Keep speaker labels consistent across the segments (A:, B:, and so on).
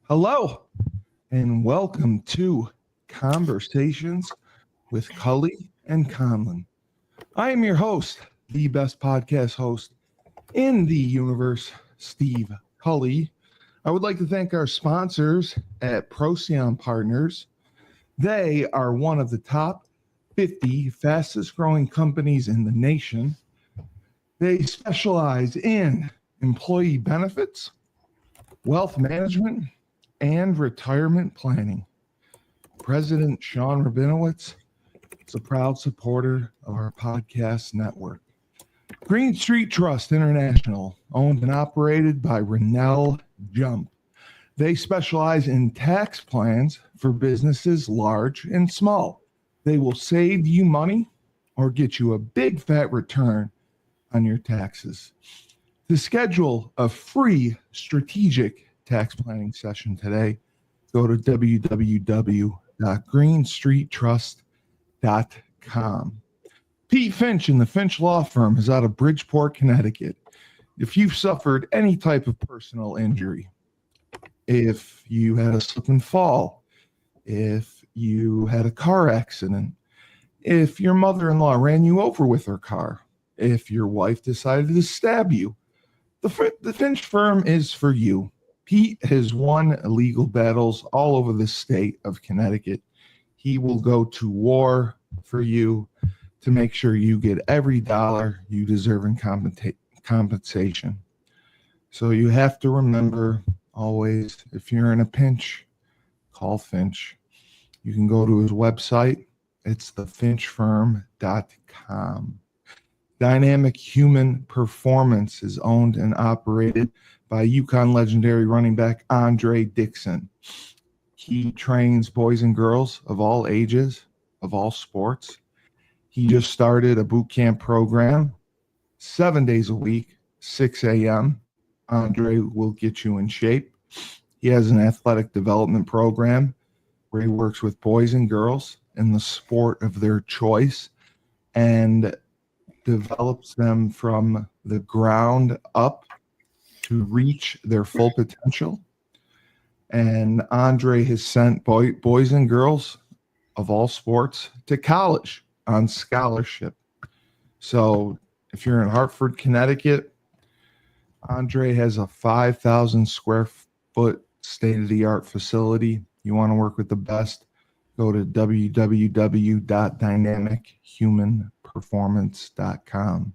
A: Hello, and welcome to Conversations with Cully and Conlon. I am your host, the best podcast host in the universe, Steve Cully. I would like to thank our sponsors at Procyon Partners. They are one of the top 50 fastest growing companies in the nation. They specialize in employee benefits, wealth management, and retirement planning. President Sean Rabinowitz is a proud supporter of our podcast network. Green Street Trust International, owned and operated by Rennell Jump. They specialize in tax plans for businesses large and small. They will save you money or get you a big fat return on your taxes. To schedule a free strategic tax planning session today, go to www.greenstreettrust.com. Pete Finch and the Finch Law Firm is out of Bridgeport, Connecticut. If you've suffered any type of personal injury, if you had a slip and fall, if you had a car accident, if your mother-in-law ran you over with her car, if your wife decided to stab you, the Finch firm is for you. Pete has won legal battles all over the state of Connecticut. He will go to war for you to make sure you get every dollar you deserve in compensation. So you have to remember always, if you're in a pinch, call Finch. You can go to his website. It's thefinchfirm.com. Dynamic Human Performance is owned and operated by UConn legendary running back Andre Dixon. He trains boys and girls of all ages, of all sports. He just started a boot camp program, 7 days a week, 6 a.m. Andre will get you in shape. He has an athletic development program where he works with boys and girls in the sport of their choice and develops them from the ground up to reach their full potential. And Andre has sent boys and girls of all sports to college on scholarship. So if you're in Hartford, Connecticut, Andre has a 5,000 square foot state-of-the-art facility. You want to work with the best, go to www.dynamichumanperformance.com.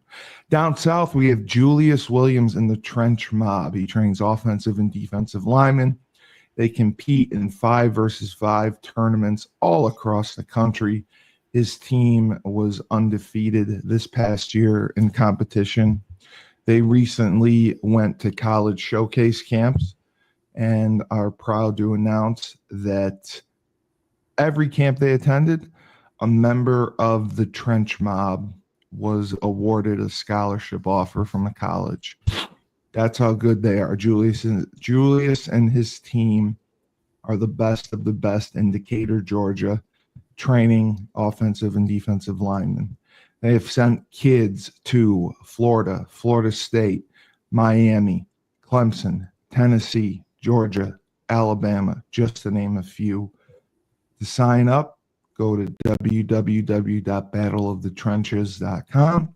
A: Down south, we have Julius Williams in the Trench Mob. He trains offensive and defensive linemen. They compete in 5-versus-5 tournaments all across the country. His team was undefeated this past year in competition. They recently went to college showcase camps and are proud to announce that every camp they attended, a member of the Trench Mob was awarded a scholarship offer from a college. That's how good they are. Julius and his team are the best of the best in Decatur, Georgia, training offensive and defensive linemen. They have sent kids to Florida, Florida State, Miami, Clemson, Tennessee, Georgia, Alabama, just to name a few. To sign up, go to www.battleofthetrenches.com.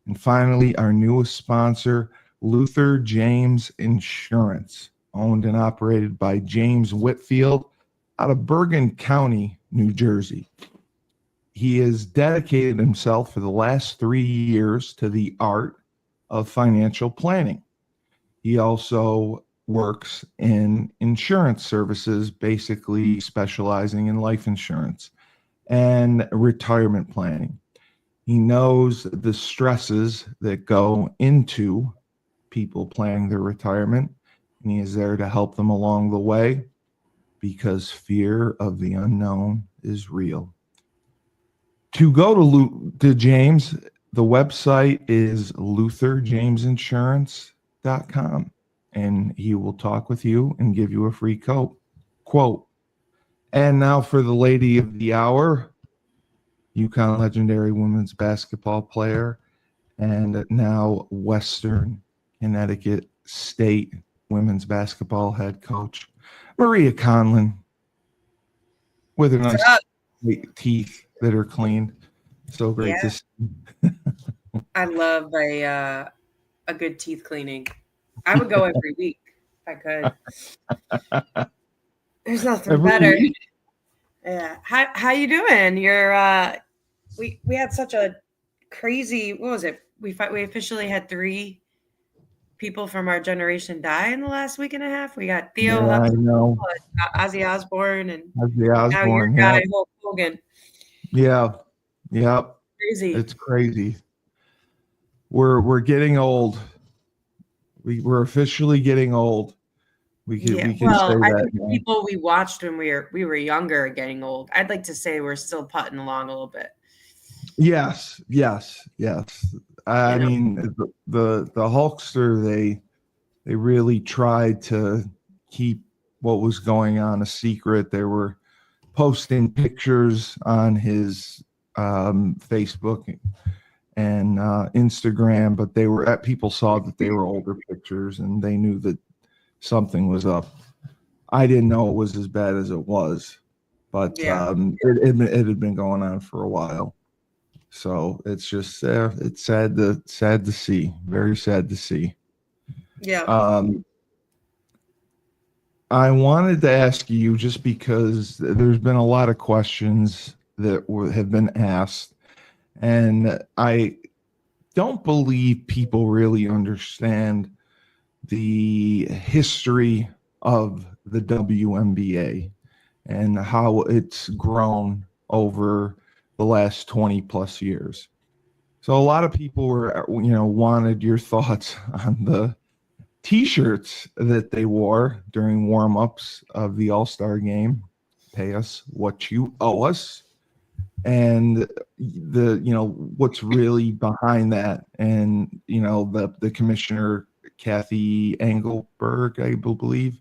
A: And finally, our newest sponsor, Luther James Insurance, owned and operated by James Whitfield out of Bergen County, New Jersey. He has dedicated himself for the last 3 years to the art of financial planning. He also works in insurance services, basically specializing in life insurance and retirement planning. He knows the stresses that go into people planning their retirement, and he is there to help them along the way because fear of the unknown is real. To go to James, the website is lutherjamesinsurance.com, and he will talk with you and give you a free quote. And now for the lady of the hour, UConn legendary women's basketball player and now Western Connecticut State women's basketball head coach, Maria Conlon with her
B: What's
A: nice
B: up?
A: teeth that are clean. So great to
B: Yeah,
A: see.
B: I love a good teeth cleaning. I would go every week if I could. There's nothing
A: Every
B: better.
A: week.
B: Yeah. How you doing? We had such a crazy, what was it? We officially had three people from our generation die in the last week and a half. We got Theo
A: Yeah, I
B: Huxtable,
A: know.
B: Ozzy Osbourne, and
A: Ozzy
B: now your
A: Osbourne.
B: guy
A: Yeah.
B: Hulk Hogan.
A: Yeah. Yeah.
B: Crazy.
A: It's crazy. We're getting old. We're officially getting old.
B: Yeah,
A: We can say
B: well, I
A: that
B: think the
A: now.
B: people we watched when we were younger are getting old. I'd like to say we're still putting along a little bit.
A: Yes, yes, yes.
B: You
A: I
B: know,
A: mean, the Hulkster, they really tried to keep what was going on a secret. They were posting pictures on his Facebook and Instagram, but they were people saw that they were older pictures and they knew that something was up. I didn't know it was as bad as it was, but
B: yeah,
A: it had been going on for a while. So it's just it's sad to see, very sad to see.
B: yeah.
A: Um, I wanted to ask you just because there's been a lot of questions that have been asked, and I don't believe people really understand the history of the WNBA and how it's grown over the last 20 plus years. So a lot of people were, wanted your thoughts on the T-shirts that they wore during warm-ups of the All-Star game. Pay us what you owe us, and what's really behind that, and the commissioner Kathy Engelberg, I believe,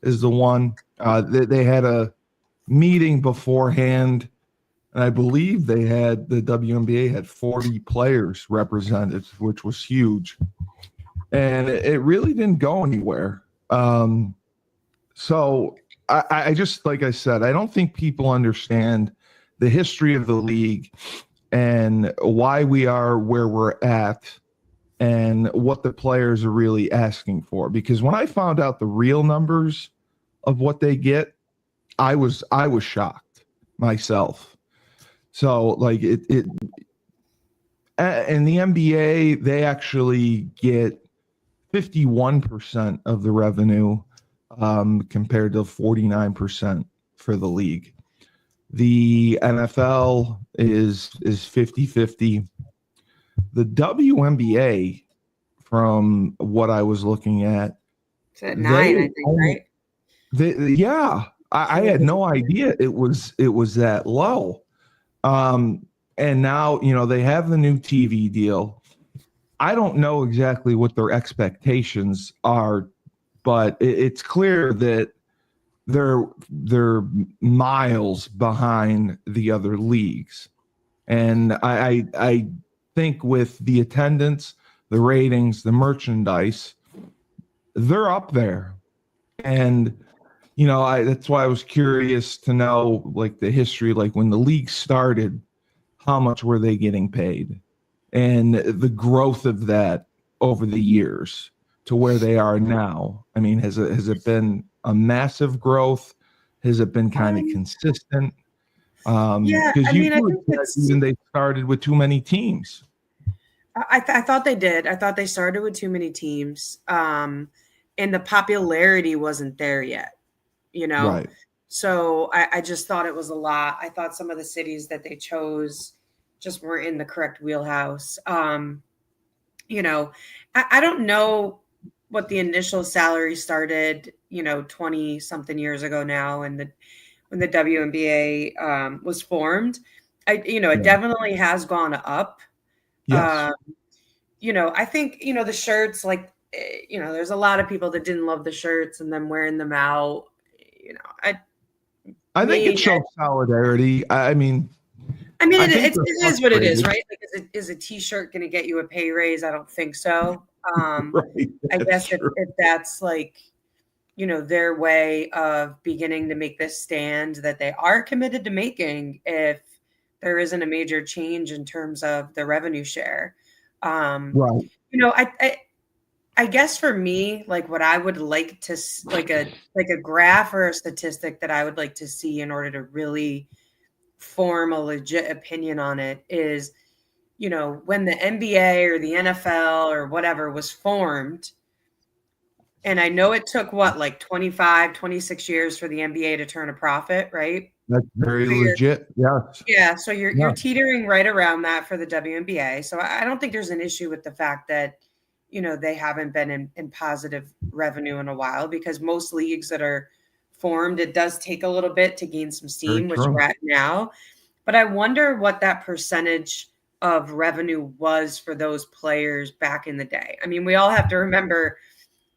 A: is the one. They had a meeting beforehand, and I believe the WNBA had 40 players represented, which was huge. And it really didn't go anywhere. So I just, like I said, I don't think people understand the history of the league and why we are where we're at and what the players are really asking for. Because when I found out the real numbers of what they get, I was shocked myself. So like it in the NBA, they actually get 51% of the revenue compared to 49% for the league. The NFL is 50-50. The WNBA, from what I was looking at,
B: It's at nine, I
A: they
B: think,
A: only
B: right?
A: yeah, I had no idea it was that low. And now, they have the new TV deal. I don't know exactly what their expectations are, but it's clear that they're miles behind the other leagues. And I think with the attendance, the ratings, the merchandise, they're up there. And that's why I was curious to know, like, the history, like when the league started, how much were they getting paid, and the growth of that over the years to where they are now. I mean, has it been a massive growth? Has it been kind of
B: Um,
A: consistent?
B: yeah,
A: Because
B: I
A: you
B: mean, I
A: had
B: think
A: said even they started with too many teams.
B: I thought they did. I thought they started with too many teams, and the popularity wasn't there yet. You know,
A: Right.
B: so I just thought it was a lot. I thought some of the cities that they chose just weren't in the correct wheelhouse. You know, I don't know what the initial salary started, 20 something years ago now, and when the WNBA was formed. It
A: Yeah.
B: definitely has gone up.
A: Yes.
B: Um, I think, the shirts, like, there's a lot of people that didn't love the shirts and then wearing them out. I
A: I think it
B: me,
A: shows solidarity.
B: I mean,
A: I think
B: it
A: they're
B: is what it is,
A: frustrated.
B: right? Like, is a t-shirt going to get you a pay raise? I don't think so.
A: Right.
B: I
A: That's
B: guess if,
A: true.
B: if that's like, their way of beginning to make this stand that they are committed to making if there isn't a major change in terms of the revenue share.
A: Right.
B: I guess for me, like what I would like to like a graph or a statistic that I would like to see in order to really form a legit opinion on it is, when the NBA or the NFL or whatever was formed, and I know it took like 25, 26 years for the NBA to turn a profit, right?
A: That's very
B: So you're
A: legit. Yes.
B: Yeah, so you're
A: Yeah.
B: you're teetering right around that for the WNBA. So I don't think there's an issue with the fact that, they haven't been in positive revenue in a while, because most leagues that are formed, it does take a little bit to gain some
A: Very
B: steam, which we're
A: true.
B: at now. But I wonder what that percentage of revenue was for those players back in the day. I mean, we all have to remember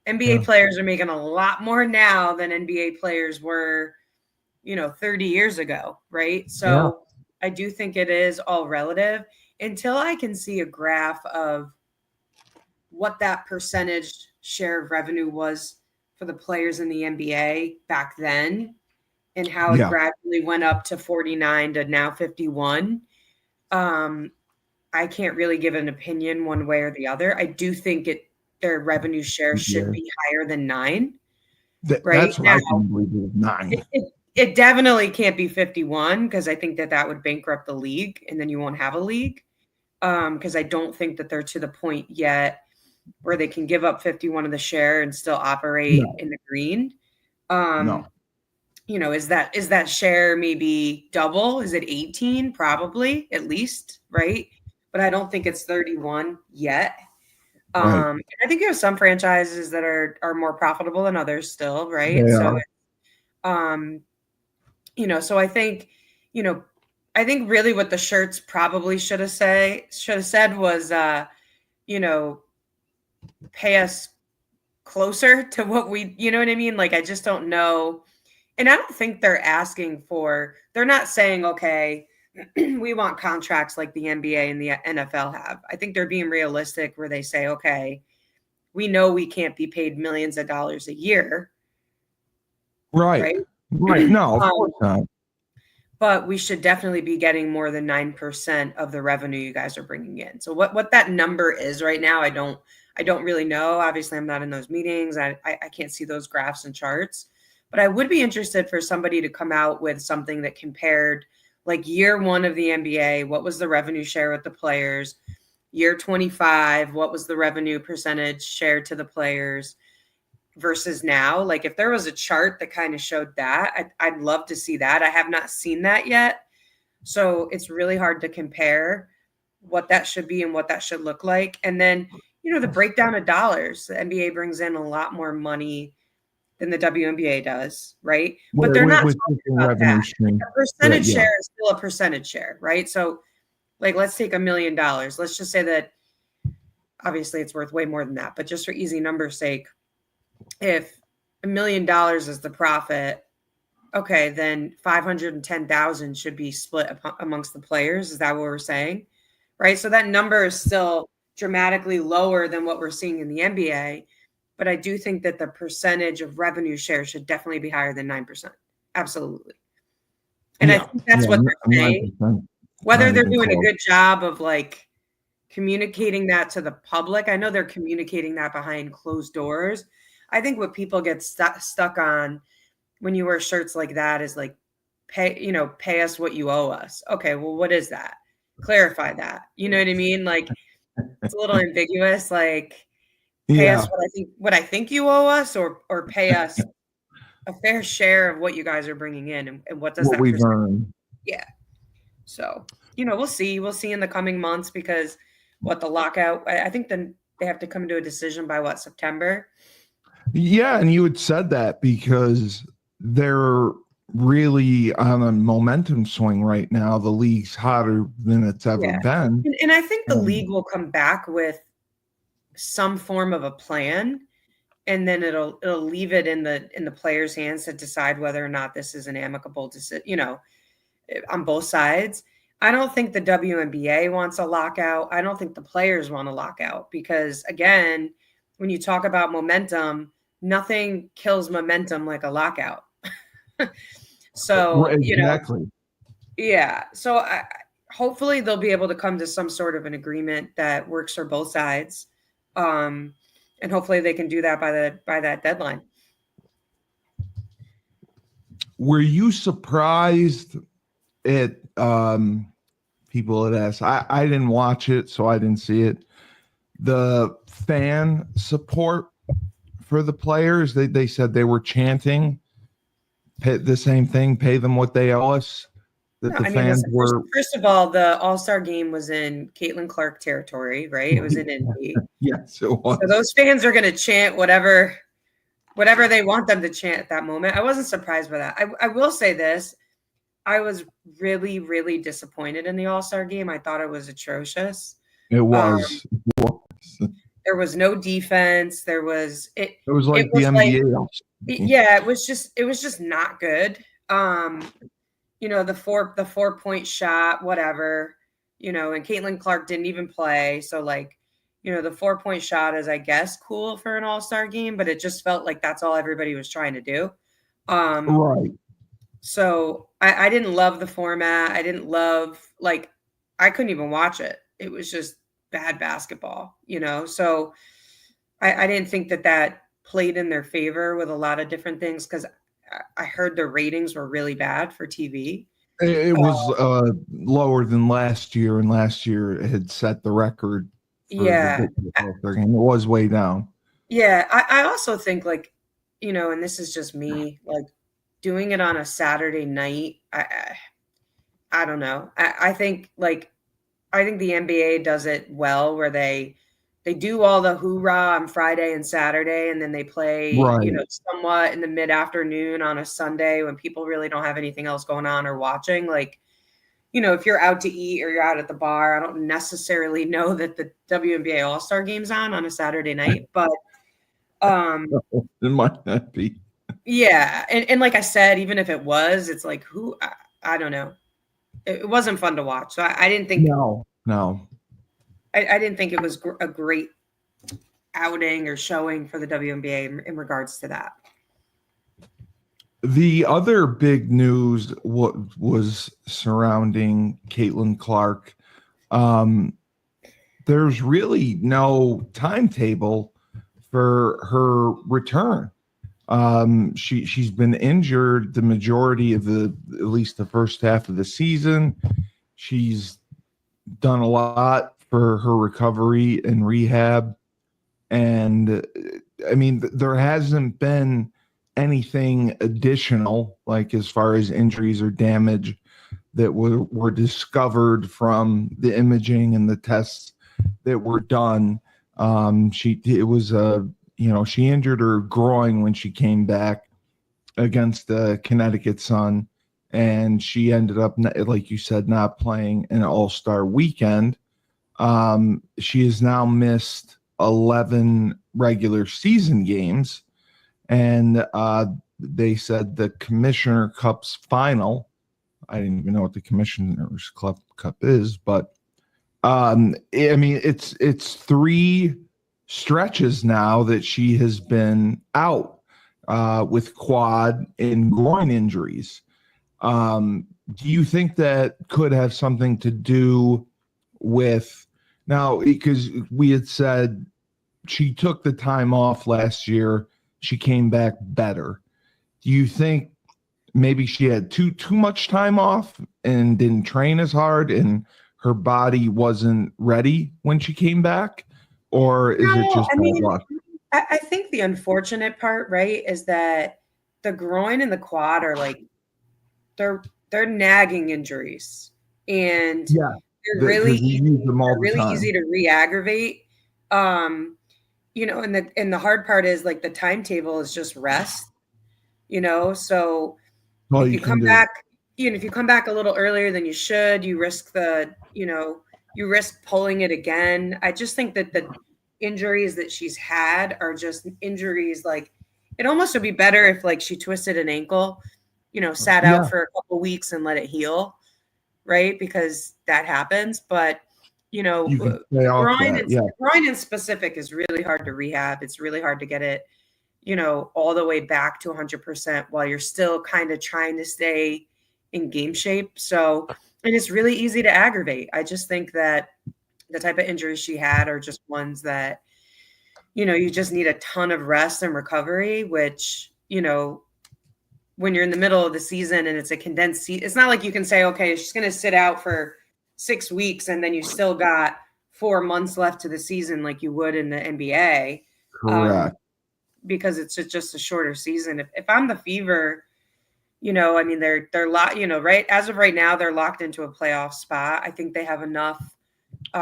B: NBA
A: Yeah.
B: players are making a lot more now than NBA players were 30 years ago, right?
A: Yeah.
B: So I do think it is all relative until I can see a graph of what that percentage share of revenue was for the players in the NBA back then and how it
A: Yeah.
B: gradually went up to 49 to now 51. I can't really give an opinion one way or the other. I do think their revenue share should
A: Yeah.
B: be higher than 9, right?
A: That's what
B: Now,
A: I can believe is 9.
B: it definitely can't be 51, because I think that would bankrupt the league and then you won't have a league. Because I don't think that they're to the point yet where they can give up 51 of the share and still operate
A: No.
B: in the green.
A: No.
B: Is that share maybe double? Is it 18? Probably, at least, right? But I don't think it's 31 yet.
A: Right.
B: And I think you have some franchises that are more profitable than others still, right?
A: They
B: So,
A: are.
B: so I think really what the shirts probably should have said was, pay us closer to what you know what I mean? Like, I just don't know. And I don't think they're not saying, okay, we want contracts like the NBA and the NFL have. I think they're being realistic where they say, okay, we know we can't be paid millions of dollars a year,
A: Right.
B: right?
A: Right. No, of course not.
B: But we should definitely be getting more than 9% of the revenue you guys are bringing in. So what that number is right now, I don't really know. Obviously, I'm not in those meetings. I can't see those graphs and charts. But I would be interested for somebody to come out with something that compared, like, year 1 of the NBA, what was the revenue share with the players? Year 25, what was the revenue percentage shared to the players versus now? Like, if there was a chart that kind of showed that, I'd love to see that. I have not seen that yet. So it's really hard to compare what that should be and what that should look like. And then, the breakdown of dollars. The NBA brings in a lot more money than the WNBA does, right? But they're not
A: With
B: talking
A: different
B: about
A: revenue
B: that.
A: stream.
B: A percentage
A: Yeah.
B: share is still a percentage share, right? So, like, let's take $1 million. Let's just say that obviously it's worth way more than that, but just for easy numbers' sake, if $1 million is the profit, okay, then 510,000 should be split amongst the players. Is that what we're saying? Right. So that number is still dramatically lower than what we're seeing in the NBA. But I do think that the percentage of revenue share should definitely be higher than 9%. Absolutely. And I
A: Yeah.
B: think that's
A: Yeah.
B: what they're saying.
A: 9%.
B: Whether
A: Not
B: they're
A: even
B: doing a
A: close.
B: good job of, like, communicating that to the public. I know they're communicating that behind closed doors. I think what people get stuck on when you wear shirts like that is, like, pay us what you owe us. Okay, well, what is that? Clarify that. You know what I mean? Like, it's a little ambiguous. Like, pay us
A: Yeah.
B: what I think you owe us, or pay us a fair share of what you guys are bringing in, and what does
A: What
B: that
A: we've
B: percent?
A: earned.
B: Yeah. So, we'll see. We'll see in the coming months, because the lockout, I think then they have to come to a decision by September.
A: Yeah. And you had said that because they're really on a momentum swing right now. The league's hotter than it's ever
B: Yeah.
A: been.
B: And I think the league will come back with some form of a plan, and then it'll leave it in the players' hands to decide whether or not this is an amicable decision, on both sides. I don't think the WNBA wants a lockout. I don't think the players want a lockout, because, again, when you talk about momentum, nothing kills momentum like a lockout. So,
A: Right, exactly.
B: Yeah. So hopefully they'll be able to come to some sort of an agreement that works for both sides. And hopefully they can do that by that deadline.
A: Were you surprised at people had asked? I didn't watch it, so I didn't see it. The fan support for the players, they said they were chanting the same thing, pay them what they owe us. That
B: No,
A: the
B: I mean,
A: fans
B: listen,
A: were
B: first of all, the All-Star game was in Caitlin Clark territory, right? It was in Indy.
A: yes, it was.
B: So those fans are going to chant whatever they want them to chant at that moment. I wasn't surprised by that. I will say this. I was really, really disappointed in the All-Star game. I thought it was atrocious.
A: It was.
B: There was no defense. It was
A: like the NBA.
B: Yeah, it was just not good. The 4-point shot, whatever, and Caitlin Clark didn't even play. So the 4-point shot is, I guess, cool for an all-star game, but it just felt like that's all everybody was trying to do.
A: Right.
B: So I didn't love the format. I didn't love, I couldn't even watch it. It was just bad basketball, So I didn't think that played in their favor with a lot of different things, because I heard the ratings were really bad for TV.
A: It was lower than last year, and last year it had set the record for the All-Star game. It was way down.
B: Yeah, I also think, and this is just me, doing it on a Saturday night, I don't know. I think the NBA does it well, where they do all the hoorah on Friday and Saturday, and then they play,
A: right,
B: somewhat in the mid-afternoon on a Sunday when people really don't have anything else going on or watching. If you're out to eat or you're out at the bar, I don't necessarily know that the WNBA All-Star game's on a Saturday night, but
A: it might not be.
B: Yeah, and like I said, even if it was, it's like, I don't know. It wasn't fun to watch. So I didn't think.
A: No.
B: I didn't think it was a great outing or showing for the WNBA in regards to that.
A: The other big news was surrounding Caitlin Clark. There's really no timetable for her return. She's been injured the majority of at least the first half of the season. She's done a lot for her recovery and rehab. And I mean, there hasn't been anything additional, like as far as injuries or damage, that were discovered from the imaging and the tests that were done. She injured her groin when she came back against the Connecticut Sun, and she ended up, like you said, not playing an All-Star weekend. She has now missed 11 regular season games, and they said the Commissioner Cup's final, I didn't even know what the Commissioner's Cup is, but I mean, it's 3 stretches now that she has been out with quad and groin injuries. Do you think that could have something to do with now, because we had said she took the time off last year, she came back better. Do you think maybe she had too much time off and didn't train as hard and her body wasn't ready when she came back? Or is it just bad luck?
B: I think the unfortunate part, right, is that the groin and the quad are they're nagging injuries, and they're really easy to re-aggravate. And the hard part is the timetable is just rest. So if you come back, if you come back a little earlier than you should, you risk you risk pulling it again. I just think that the injuries that she's had are just injuries. It almost would be better if she twisted an ankle, sat out for a couple weeks and let it heal, right? Because that happens. But groin in specific is really hard to rehab. It's really hard to get it, all the way back to 100% while you're still kind of trying to stay in game shape. So, and it's really easy to aggravate. I just think that the type of injuries she had are just ones that, you just need a ton of rest and recovery, which, when you're in the middle of the season and it's a condensed season, it's not like you can say, okay, she's going to sit out for 6 weeks and then you still got 4 months left to the season like you would in the NBA.
A: Correct.
B: Because it's just a shorter season. If I'm the Fever, I mean, they're locked, right as of right now, they're locked into a playoff spot. I think they have enough
A: They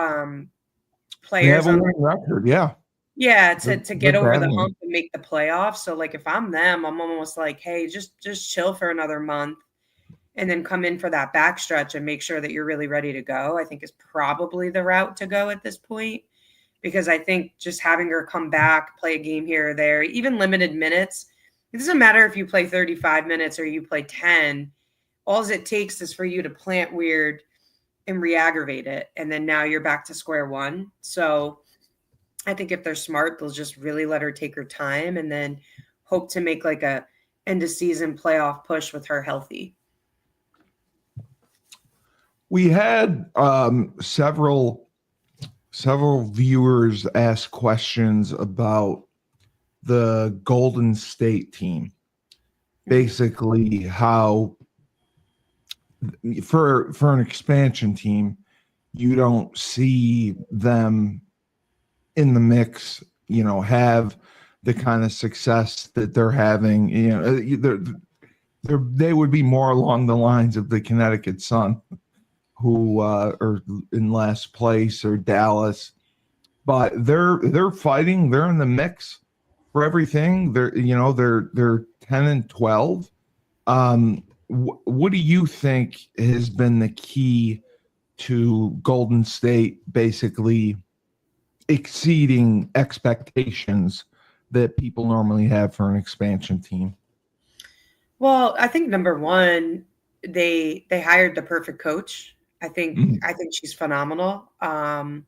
B: players
A: have a
B: on
A: win record. Yeah.
B: Yeah, to get over the
A: battling.
B: hump and make the playoffs. So like if I'm them, I'm almost like, hey, just chill for another month and then come in for that backstretch and make sure that you're really ready to go. I think is probably the route to go at this point. Because I think just having her come back, play a game here or there, even limited minutes, it doesn't matter if you play 35 minutes or you play 10. All it takes is for you to plant weird and re-aggravate it. And then now you're back to square one. So I think if they're smart, they'll just really let her take her time and then hope to make like a end of season playoff push with her healthy.
A: We had several viewers ask questions about the Golden State team. Basically, how for an expansion team, you don't see them in the mix, have the kind of success that they're having. They would be more along the lines of the Connecticut Sun, who are in last place, or Dallas, but they're fighting. They're in the mix for everything. They're 10-12. What do you think has been the key to Golden State basically exceeding expectations that people normally have for an expansion team?
B: Well, I think number one, they hired the perfect coach. I think she's phenomenal. I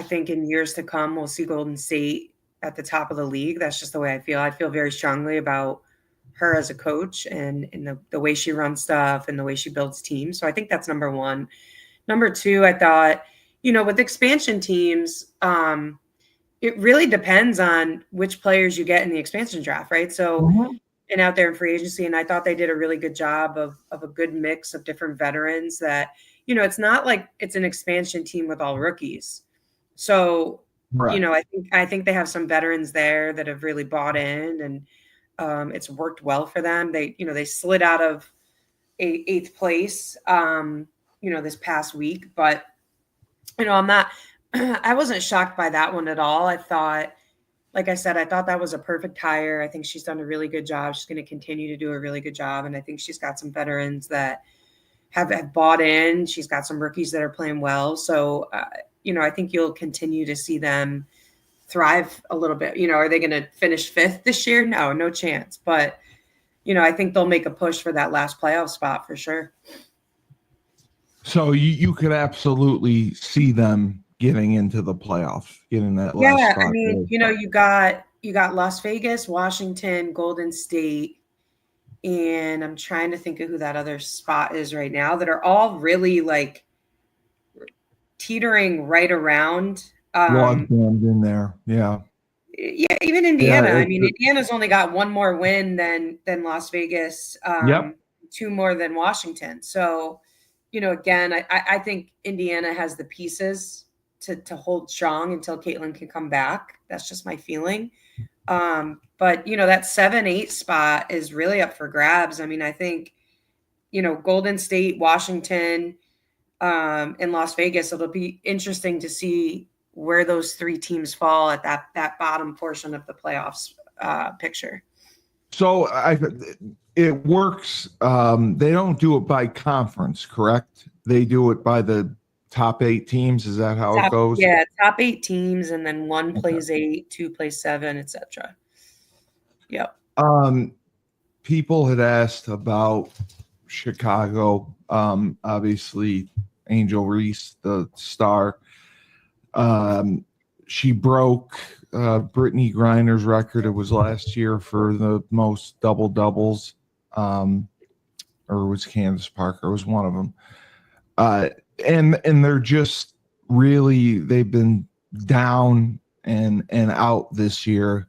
B: think in years to come, we'll see Golden State at the top of the league. That's just the way I feel. I feel very strongly about her as a coach and the way she runs stuff and the way she builds teams. So I think that's number one. Number two, I thought, with expansion teams, it really depends on which players you get in the expansion draft, right? So, and out there in free agency, and I thought they did a really good job of a good mix of different veterans that, it's not like it's an expansion team with all rookies. So,
A: Right.
B: I think they have some veterans there that have really bought in, and it's worked well for them. They slid out of eighth place, this past week, but I'm not. I wasn't shocked by that one at all. I thought, like I said, I thought that was a perfect hire. I think she's done a really good job. She's going to continue to do a really good job, and I think she's got some veterans that have bought in. She's got some rookies that are playing well. So, I think you'll continue to see them thrive a little bit. Are they going to finish fifth this year? No chance. But, I think they'll make a push for that last playoff spot for sure.
A: So you could absolutely see them getting into the playoffs, getting that last spot.
B: I mean, you got Las Vegas, Washington, Golden State, and I'm trying to think of who that other spot is right now, that are all really like teetering right around.
A: Logged in there. Yeah.
B: Yeah, even Indiana.
A: Yeah,
B: I mean, Indiana's only got one more win than Las Vegas,
A: Yep.
B: 2 more than Washington. So, again, I think Indiana has the pieces to hold strong until Caitlin can come back. That's just my feeling. But that 7-8 spot is really up for grabs. I mean, I think, Golden State, Washington, and Las Vegas, it'll be interesting to see where those 3 teams fall at that bottom portion of the playoffs picture.
A: So it works. They don't do it by conference, correct? They do it by the top 8 teams. Is that how it goes?
B: Yeah, top 8 teams, and then 1 plays 8, 2 plays 7, etc. Yep.
A: People had asked about Chicago. Obviously, Angel Reese, the star. She broke Brittany Griner's record. It was last year for the most double doubles, or it was Candace Parker. It was one of them. And they're just really, they've been down and out this year.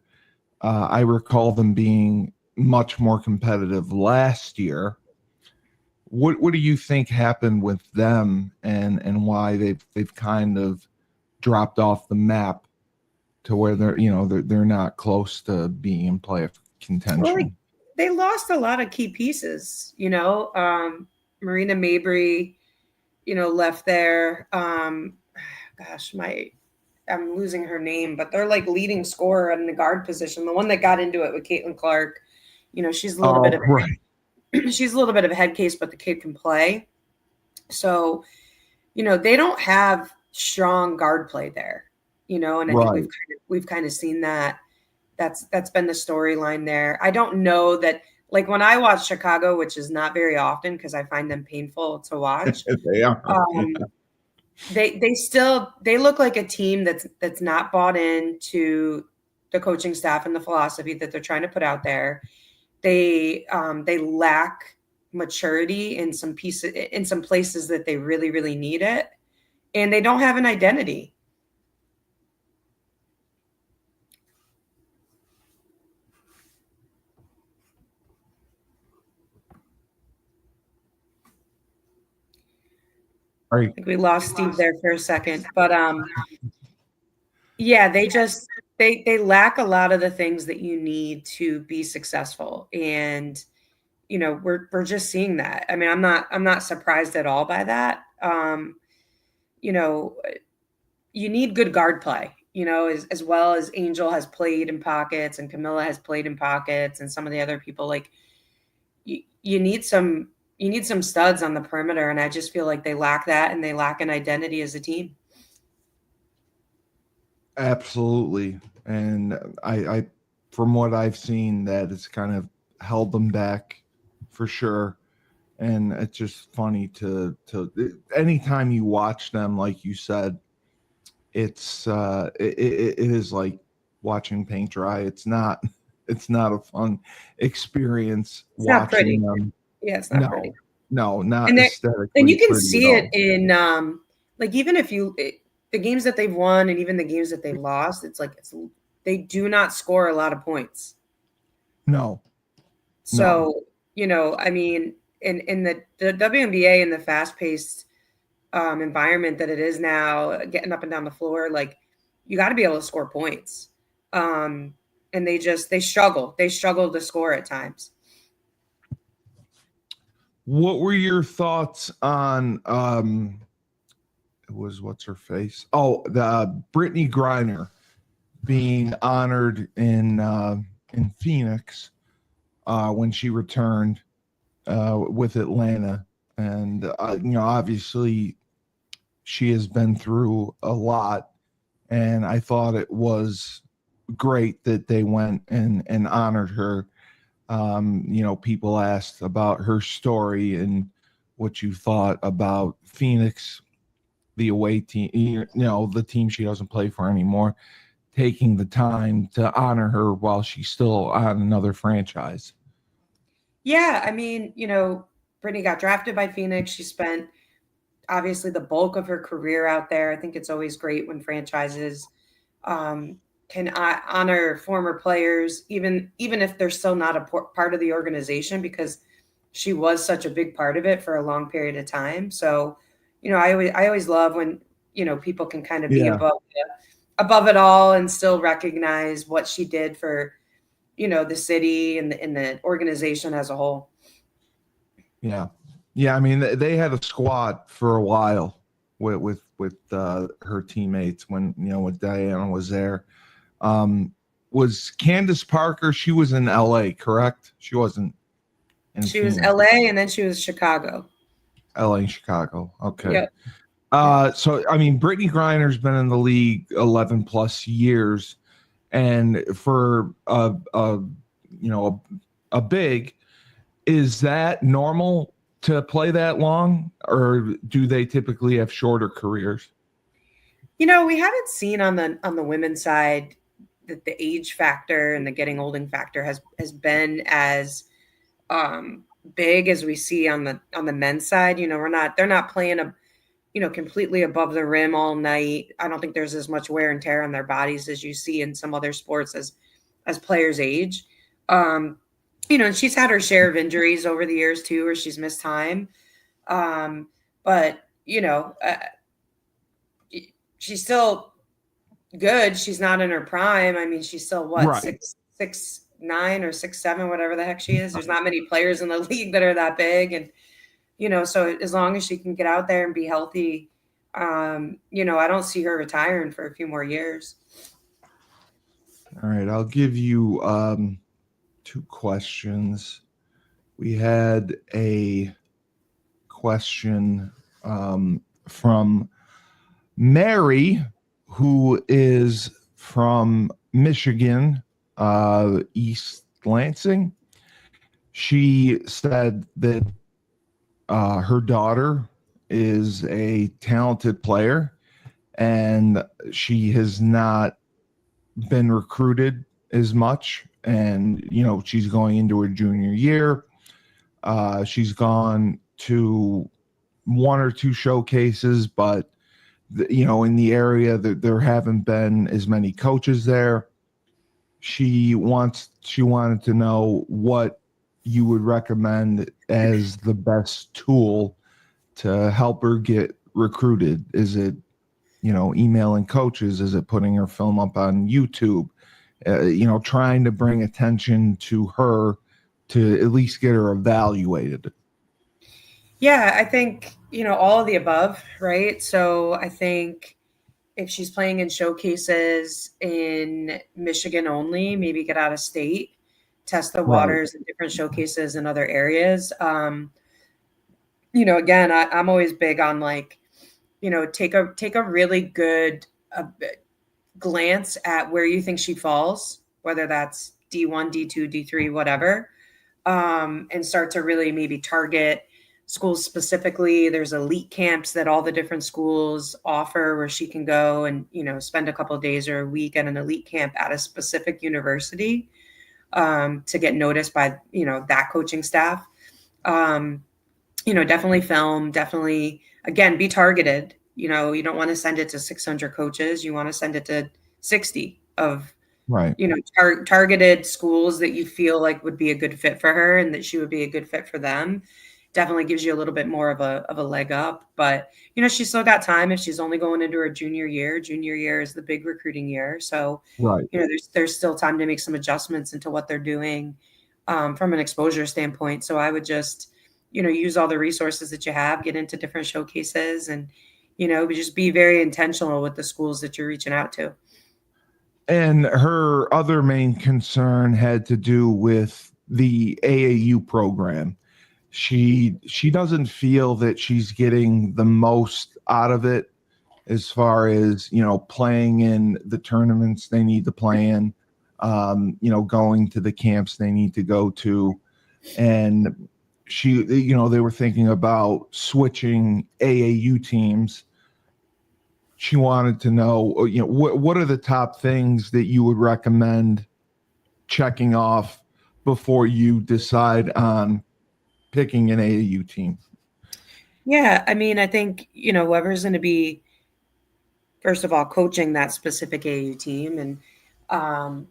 A: I recall them being much more competitive last year. What do you think happened with them, and why they've kind of dropped off the map to where they're not close to being in playoff contention?
B: Well, they lost a lot of key pieces. Marina Mabry, left there. Gosh, I'm losing her name, but they're like leading scorer in the guard position. The one that got into it with Caitlin Clark. She's a little bit of
A: right.
B: She's a little bit of a head case, but the kid can play. So, they don't have strong guard play there. And I think we've kind of seen that. That's been the storyline there. I don't know that, like, when I watch Chicago, which is not very often because I find them painful to watch.
A: They are.
B: They look like a team that's not bought into the coaching staff and the philosophy that they're trying to put out there. They lack maturity in some places that they really, really need it, and they don't have an identity.
A: Right.
B: I think we lost Steve there for a second, but yeah, they lack a lot of the things that you need to be successful, and we're just seeing that. I mean, I'm not surprised at all by that. You need good guard play, as well as Angel has played in pockets and Camilla has played in pockets, and some of the other people. Like, you need some studs on the perimeter, and I just feel like they lack that, and they lack an identity as a team.
A: Absolutely. And I from what I've seen, that it's kind of held them back for sure. And it's just funny to anytime you watch them, like you said, it is like watching paint dry. It's not a fun experience watching them.
B: Yeah, it's not pretty.
A: No, not
B: and
A: aesthetically.
B: And you can see it in like, even if the games that they've won and even the games that they've lost, they do not score a lot of points.
A: No.
B: So, I mean, in the WNBA and the fast-paced environment that it is now, getting up and down the floor, like, you got to be able to score points. And they struggle. They struggle to score at times.
A: What were your thoughts on what's her face? Oh, the Brittany Griner being honored in Phoenix when she returned with Atlanta, and obviously she has been through a lot, and I thought it was great that they went and honored her. People asked about her story and what you thought about Phoenix, the away team, the team she doesn't play for anymore, taking the time to honor her while she's still on another franchise.
B: Yeah, I mean, Brittany got drafted by Phoenix. She spent obviously the bulk of her career out there. I think it's always great when franchises can honor former players, even if they're still not a part of the organization, because she was such a big part of it for a long period of time. So, I always love when, people can kind of be above it all and still recognize what she did for, the city and the organization as a whole.
A: Yeah. Yeah. I mean, they had a squad for a while with her teammates when, when Diana was there. Was Candace Parker, she was in LA, correct? She wasn't in
B: Phoenix. Was LA, and then she was Chicago.
A: LA and Chicago. Okay.
B: Yep.
A: So, I mean, Brittany Griner's been in the league 11 plus years, and for a big, is that normal to play that long, or do they typically have shorter careers?
B: We haven't seen on the women's side that the age factor and the getting olding factor has been as big as we see on the men's side. They're not playing completely above the rim all night. I don't think there's as much wear and tear on their bodies as you see in some other sports as players age. And she's had her share of injuries over the years too, where she's missed time. But she's still good. She's not in her prime. I mean, she's still what,
A: Right.
B: 6'9" or 6'7", whatever the heck she is. There's not many players in the league that are that big, and so as long as she can get out there and be healthy, I don't see her retiring for a few more years.
A: All right, I'll give you 2 questions. We had a question from Mary, who is from Michigan, East Lansing. She said that her daughter is a talented player and she has not been recruited as much. And, she's going into her junior year. She's gone to 1 or 2 showcases, but, in the area that there haven't been as many coaches there. She wanted to know what you would recommend as the best tool to help her get recruited. Is it, emailing coaches? Is it putting her film up on YouTube? Trying to bring attention to her to at least get her evaluated.
B: Yeah, I think, all of the above, right? So I think if she's playing in showcases in Michigan only, maybe get out of state, test the waters in different showcases in other areas. Again, I'm always big on take a really good glance at where you think she falls, whether that's D1, D2, D3, whatever, and start to really maybe target schools specifically. There's elite camps that all the different schools offer where she can go and, spend a couple of days or a week at an elite camp at a specific university to get noticed by, that coaching staff. Definitely film, definitely, again, be targeted. You don't want to send it to 600 coaches. You want to send it to 60 of, targeted schools that you feel like would be a good fit for her and that she would be a good fit for them. Definitely gives you a little bit more of a leg up, but she's still got time if she's only going into her junior year. Junior year is the big recruiting year. So, there's still time to make some adjustments into what they're doing from an exposure standpoint. So I would just, use all the resources that you have, get into different showcases and, just be very intentional with the schools that you're reaching out to.
A: And her other main concern had to do with the AAU program. She doesn't feel that she's getting the most out of it as far as, playing in the tournaments they need to play in, going to the camps they need to go to. And they were thinking about switching AAU teams. She wanted to know, what are the top things that you would recommend checking off before you decide on picking an AAU team?
B: Yeah, I mean, I think, whoever's going to be, first of all, coaching that specific AAU team. And,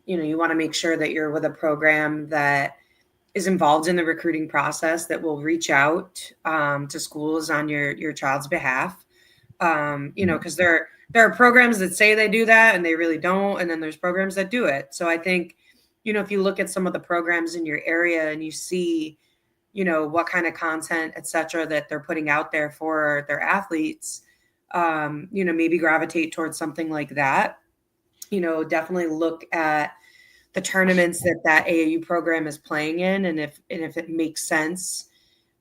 B: you want to make sure that you're with a program that is involved in the recruiting process, that will reach out to schools on your child's behalf. Because there are programs that say they do that and they really don't. And then there's programs that do it. So I think, if you look at some of the programs in your area and you see, what kind of content, et cetera, that they're putting out there for their athletes, maybe gravitate towards something like that. Definitely look at the tournaments that AAU program is playing in. And if it makes sense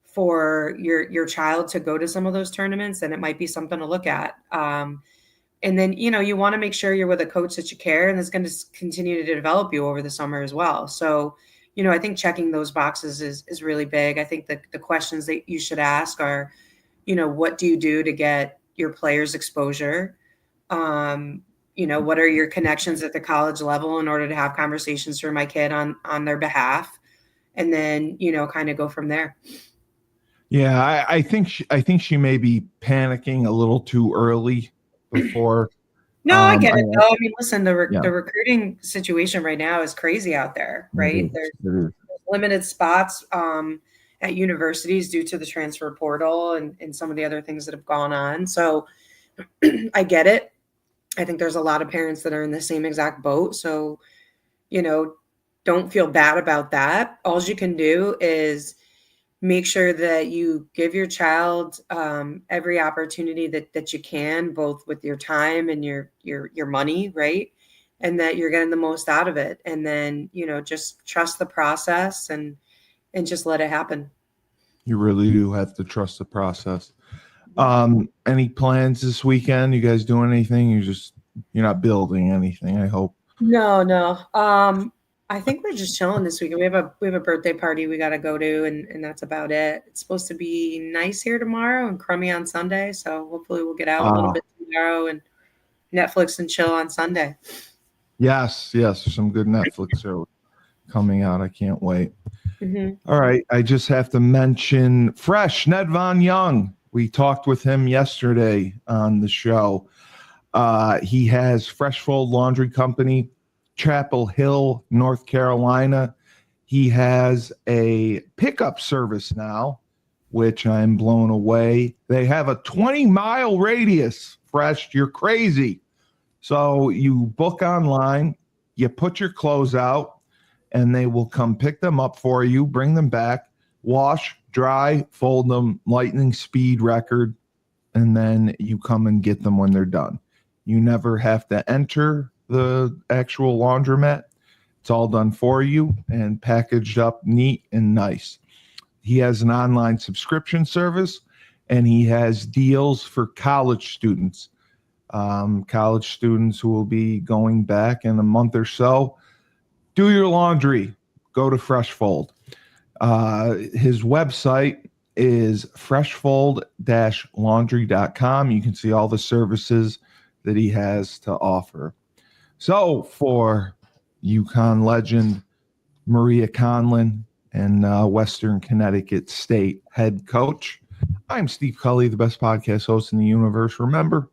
B: for your child to go to some of those tournaments, then it might be something to look at. And then, you want to make sure you're with a coach that you care and is going to continue to develop you over the summer as well. So, I think checking those boxes is really big. I think the questions that you should ask are, what do you do to get your players exposure? what are your connections at the college level in order to have conversations for my kid on their behalf, and then kind of go from there.
A: Yeah, I think she may be panicking a little too early before.
B: No, I get it.
A: I,
B: Though. I mean, listen,
A: yeah,
B: the recruiting situation right now is crazy out there, right? There's
A: it is.
B: limited spots at universities due to the transfer portal and some of the other things that have gone on. So I get it. I think there's a lot of parents that are in the same exact boat. So, don't feel bad about that. All you can do is make sure that you give your child every opportunity that you can, both with your time and your money, right? And that you're getting the most out of it. And then, just trust the process and just let it happen.
A: You really do have to trust the process. Any plans this weekend? You guys doing anything? You're not building anything, I hope.
B: No. I think we're just chilling this weekend. We have a birthday party we got to go to, and that's about it. It's supposed to be nice here tomorrow and crummy on Sunday, so hopefully we'll get out a little bit tomorrow and Netflix and chill on Sunday.
A: Yes, some good Netflix show coming out. I can't wait.
B: Mm-hmm.
A: All right, I just have to mention Fresh Ned Von Young. We talked with him yesterday on the show. He has Fresh Fold Laundry Company, Chapel Hill, North Carolina. He has a pickup service now, which I'm blown away. They have a 20-mile radius. Fresh, you're crazy. So you book online, you put your clothes out, and they will come pick them up for you, bring them back, wash, dry, fold them, lightning speed record, and then you come and get them when they're done. You never have to enter the actual laundromat. It's all done for you and packaged up neat and nice. He has an online subscription service, and he has deals for college students. College students who will be going back in a month or so. Do your laundry. Go to Fresh Fold. His website is freshfold-laundry.com. You can see all the services that he has to offer. So for UConn legend Maria Conlon and Western Connecticut State head coach, I'm Steve Cully, the best podcast host in the universe. Remember,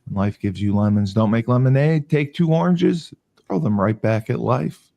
A: when life gives you lemons, don't make lemonade. Take 2 oranges, throw them right back at life.